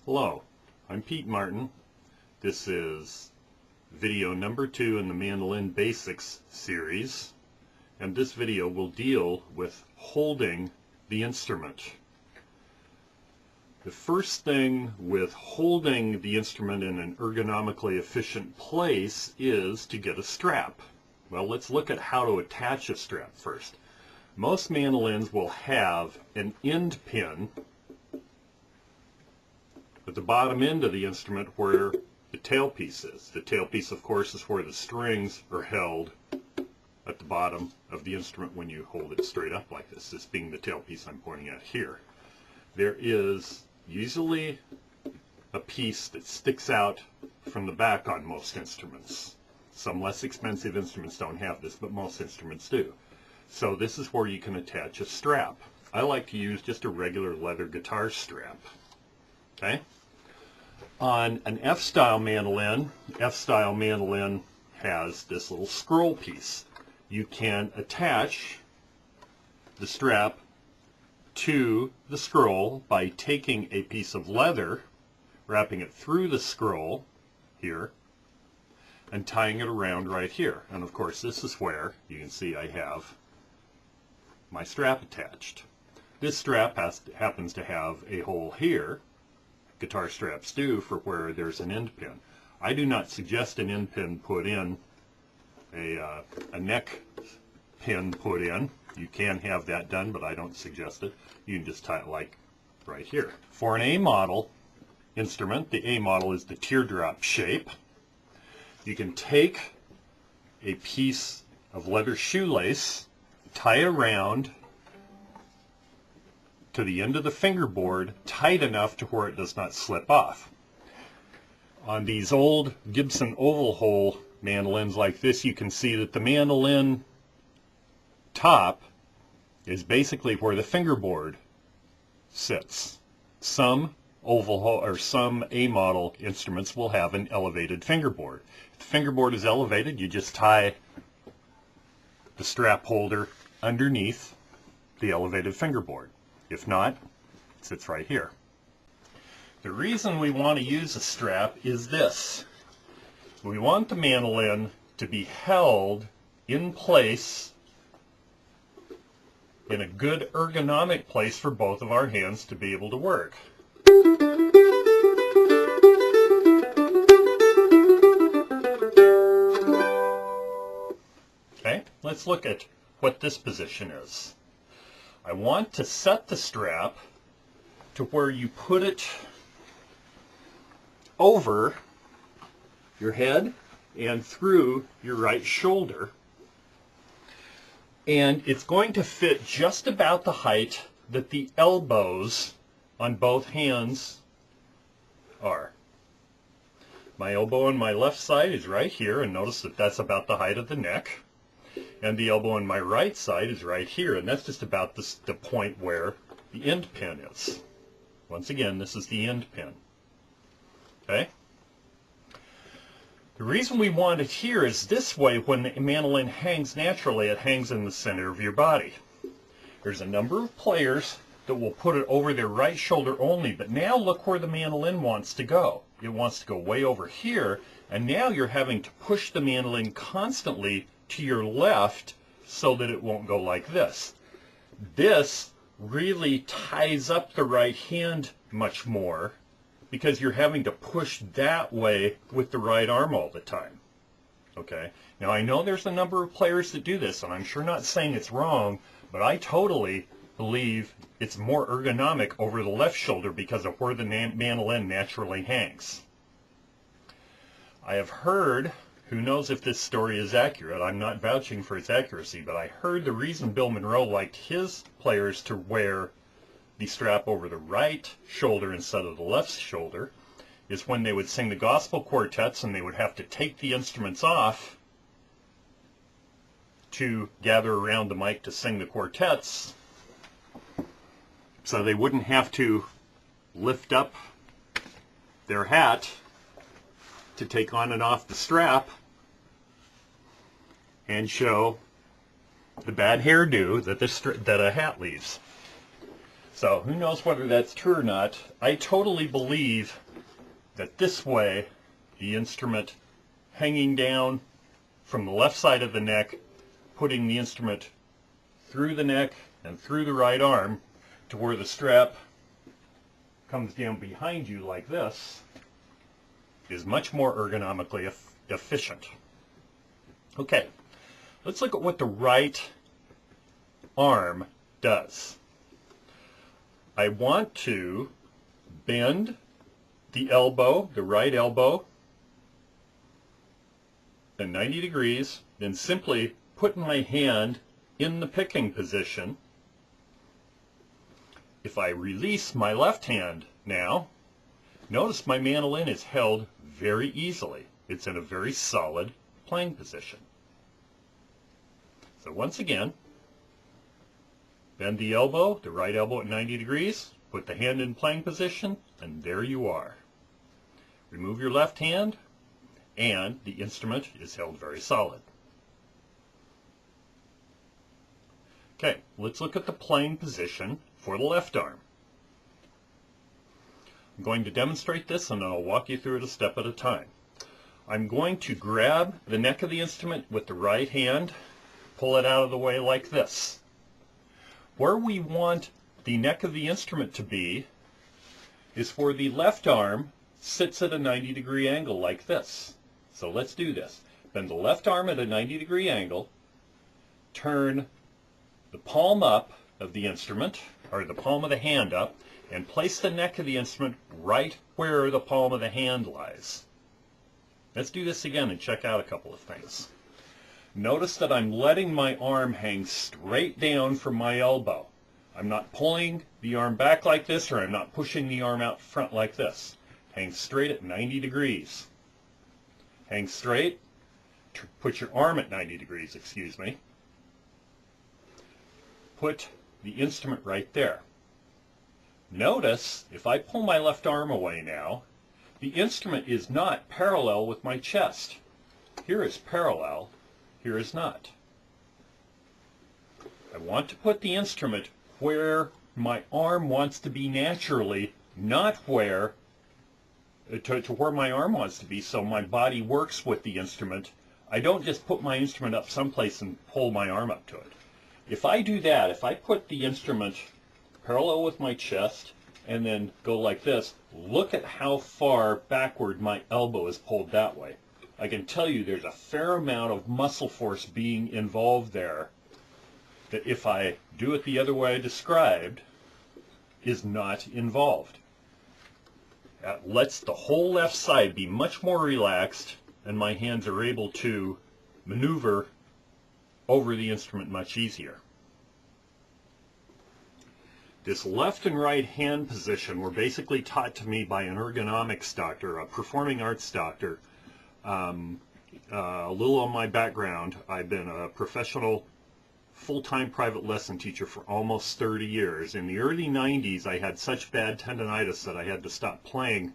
Hello, I'm Pete Martin. This is video number 2 in the Mandolin Basics series, and this video will deal with holding the instrument. The first thing with holding the instrument in an ergonomically efficient place is to get a strap. Well, let's look at how to attach a strap first. Most mandolins will have an end pin at the bottom end of the instrument where the tailpiece is. The tailpiece, of course, is where the strings are held at the bottom of the instrument when you hold it straight up like this, this being the tailpiece I'm pointing at here. There is usually a piece that sticks out from the back on most instruments. Some less expensive instruments don't have this, but most instruments do. So this is where you can attach a strap. I like to use just a regular leather guitar strap. Okay? On an F-style mandolin has this little scroll piece. You can attach the strap to the scroll by taking a piece of leather, wrapping it through the scroll here, and tying it around right here. And of course this is where you can see I have my strap attached. This strap happens to have a hole here. Guitar straps do, for where there's an end pin. I do not suggest an end pin put in, a neck pin put in. You can have that done, but I don't suggest it. You can just tie it like right here. For an A model instrument, the A model is the teardrop shape. You can take a piece of leather shoelace, tie it around to the end of the fingerboard, tight enough to where it does not slip off. On these old Gibson oval hole mandolins like this, you can see that the mandolin top is basically where the fingerboard sits. Some oval hole or some A model instruments will have an elevated fingerboard. If the fingerboard is elevated, you just tie the strap holder underneath the elevated fingerboard. If not, it sits right here. The reason we want to use a strap is this. We want the mandolin to be held in place in a good ergonomic place for both of our hands to be able to work. Okay, let's look at what this position is. I want to set the strap to where you put it over your head and through your right shoulder. And it's going to fit just about the height that the elbows on both hands are. My elbow on my left side is right here, and notice that that's about the height of the neck. And the elbow on my right side is right here, and that's just about the point where the end pin is. Once again, this is the end pin. Okay? The reason we want it here is this way, when the mandolin hangs naturally, it hangs in the center of your body. There's a number of players that will put it over their right shoulder only, but now look where the mandolin wants to go. It wants to go way over here, and now you're having to push the mandolin constantly to your left so that it won't go like this. This really ties up the right hand much more because you're having to push that way with the right arm all the time. Okay? Now I know there's a number of players that do this, and I'm sure not saying it's wrong, but I totally believe it's more ergonomic over the left shoulder because of where the mandolin naturally hangs. I have heard, who knows if this story is accurate, I'm not vouching for its accuracy, but I heard the reason Bill Monroe liked his players to wear the strap over the right shoulder instead of the left shoulder is when they would sing the gospel quartets and they would have to take the instruments off to gather around the mic to sing the quartets, so they wouldn't have to lift up their hat to take on and off the strap and show the bad hairdo that a hat leaves. So who knows whether that's true or not. I totally believe that this way, the instrument hanging down from the left side of the neck, putting the instrument through the neck and through the right arm to where the strap comes down behind you like this, is much more ergonomically efficient. Okay, let's look at what the right arm does. I want to bend the elbow, the right elbow, at 90 degrees, then simply put my hand in the picking position. If I release my left hand now, notice my mandolin is held very easily. It's in a very solid playing position. So once again, bend the elbow, the right elbow at 90 degrees, put the hand in playing position, and there you are. Remove your left hand, and the instrument is held very solid. Okay, let's look at the playing position for the left arm. I'm going to demonstrate this and then I'll walk you through it a step at a time. I'm going to grab the neck of the instrument with the right hand, pull it out of the way like this. Where we want the neck of the instrument to be is where the left arm sits at a 90-degree angle like this. So let's do this. Bend the left arm at a 90-degree angle, turn the palm up of the instrument, or the palm of the hand up, and place the neck of the instrument right where the palm of the hand lies. Let's do this again and check out a couple of things. Notice that I'm letting my arm hang straight down from my elbow. I'm not pulling the arm back like this, or I'm not pushing the arm out front like this. Hang straight at 90 degrees. Hang straight. Put your arm at 90 degrees, excuse me. Put the instrument right there. Notice, if I pull my left arm away now, the instrument is not parallel with my chest. Here is parallel, here is not. I want to put the instrument where my arm wants to be naturally, not where to where my arm wants to be, so my body works with the instrument. I don't just put my instrument up someplace and pull my arm up to it. If I do that, if I put the instrument parallel with my chest and then go like this, look at how far backward my elbow is pulled that way. I can tell you there's a fair amount of muscle force being involved there that if I do it the other way I described, is not involved. That lets the whole left side be much more relaxed, and my hands are able to maneuver over the instrument much easier. This left and right hand position were basically taught to me by an ergonomics doctor, a performing arts doctor. A little on my background, I've been a professional full-time private lesson teacher for almost 30 years. In the early 90s, I had such bad tendonitis that I had to stop playing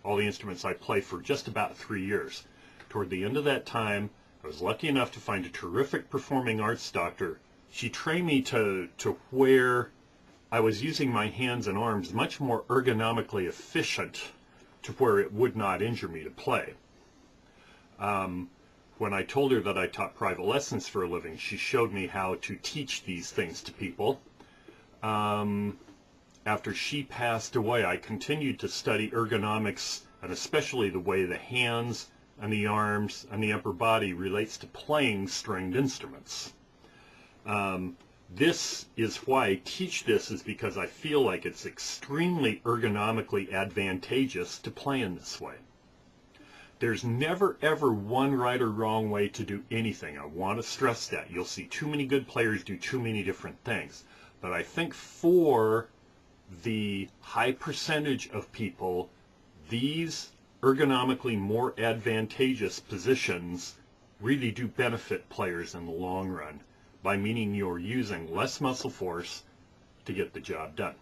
all the instruments I play for just about 3 years. Toward the end of that time, I was lucky enough to find a terrific performing arts doctor. She trained me to where I was using my hands and arms much more ergonomically efficient to where it would not injure me to play. When I told her that I taught private lessons for a living, she showed me how to teach these things to people. After she passed away, I continued to study ergonomics, and especially the way the hands and the arms and the upper body relates to playing stringed instruments. This is why I teach this, is because I feel like it's extremely ergonomically advantageous to play in this way. There's never ever one right or wrong way to do anything. I want to stress that. You'll see too many good players do too many different things. But I think for the high percentage of people, these ergonomically more advantageous positions really do benefit players in the long run, by meaning you're using less muscle force to get the job done.